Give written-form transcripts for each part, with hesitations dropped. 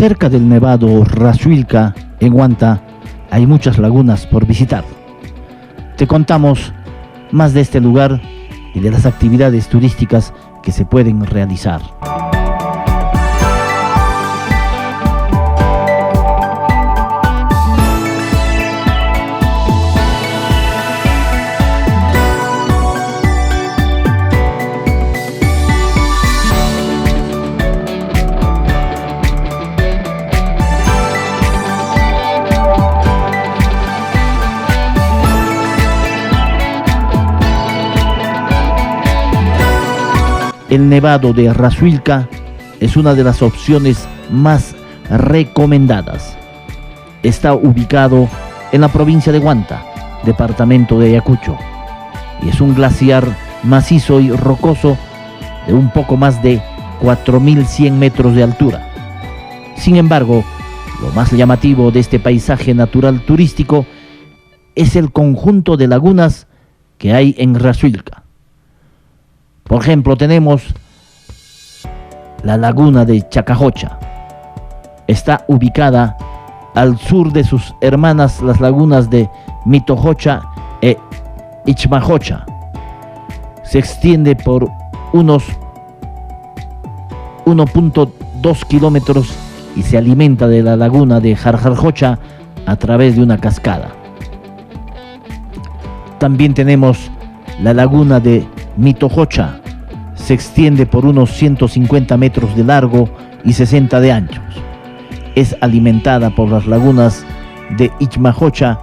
Cerca del Nevado Razuilca, en Huanta, hay muchas lagunas por visitar. Te contamos más de este lugar y de las actividades turísticas que se pueden realizar. El Nevado de Razuilca es una de las opciones más recomendadas. Está ubicado en la provincia de Huanta, departamento de Ayacucho, y es un glaciar macizo y rocoso de un poco más de 4.100 metros de altura. Sin embargo, lo más llamativo de este paisaje natural turístico es el conjunto de lagunas que hay en Razuilca. Por ejemplo, tenemos la laguna de Chacajocha. Está ubicada al sur de sus hermanas las lagunas de Mitojocha e Ichmajocha. Se extiende por unos 1.2 kilómetros y se alimenta de la laguna de Jarjarjocha a través de una cascada. También tenemos la laguna de Mitojocha. Se extiende por unos 150 metros de largo y 60 de anchos. Es alimentada por las lagunas de Ichmajocha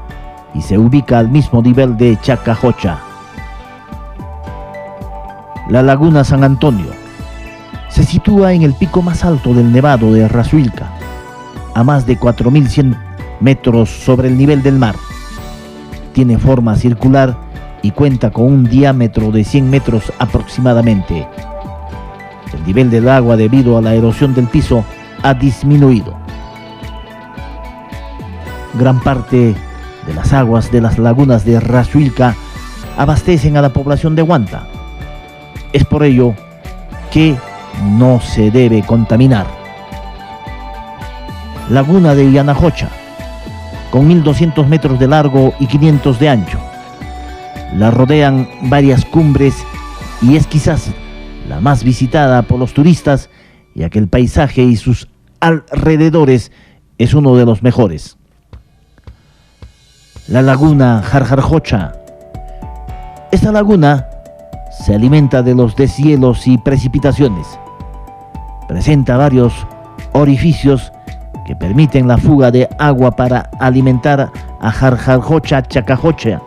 y se ubica al mismo nivel de Chacajocha. La laguna San Antonio se sitúa en el pico más alto del Nevado de Razuilca, a más de 4.100 metros sobre el nivel del mar. Tiene forma circular y cuenta con un diámetro de 100 metros aproximadamente. El nivel del agua, debido a la erosión del piso, ha disminuido. Gran parte de las aguas de las lagunas de Razuilca abastecen a la población de Huanta. Es por ello que no se debe contaminar. Laguna de Yanajocha, con 1.200 metros de largo y 500 de ancho. La rodean varias cumbres y es quizás la más visitada por los turistas, ya que el paisaje y sus alrededores es uno de los mejores. La laguna Jarjarjocha. Esta laguna se alimenta de los deshielos y precipitaciones. Presenta varios orificios que permiten la fuga de agua para alimentar a Jarjarjocha, Chacajocha.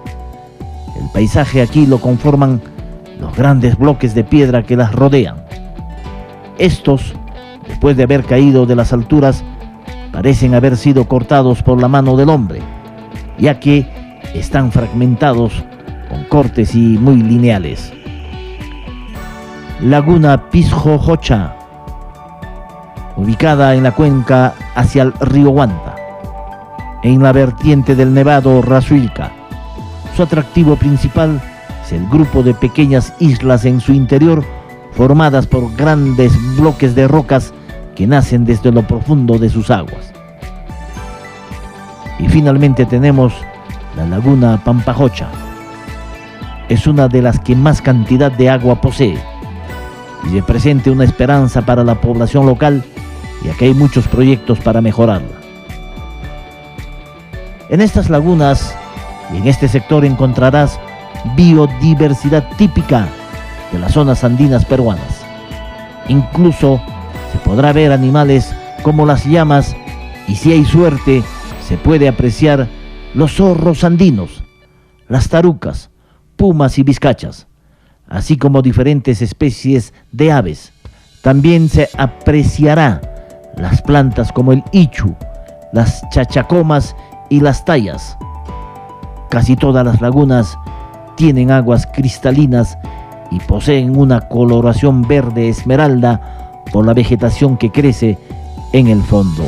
El paisaje aquí lo conforman los grandes bloques de piedra que las rodean. Estos, después de haber caído de las alturas, parecen haber sido cortados por la mano del hombre, ya que están fragmentados con cortes y muy lineales. Laguna Pisjojocha, ubicada en la cuenca hacia el río Huanta, en la vertiente del Nevado Razuilca. Su atractivo principal es el grupo de pequeñas islas en su interior, formadas por grandes bloques de rocas que nacen desde lo profundo de sus aguas. Y finalmente tenemos la laguna Pampajocha. Es una de las que más cantidad de agua posee y representa una esperanza para la población local, ya que hay muchos proyectos para mejorarla. En estas lagunas y en este sector encontrarás biodiversidad típica de las zonas andinas peruanas. Incluso se podrá ver animales como las llamas y, si hay suerte, se puede apreciar los zorros andinos, las tarucas, pumas y vizcachas, así como diferentes especies de aves. También se apreciará las plantas como el ichu, las chachacomas y las tayas. Casi todas las lagunas tienen aguas cristalinas y poseen una coloración verde esmeralda por la vegetación que crece en el fondo.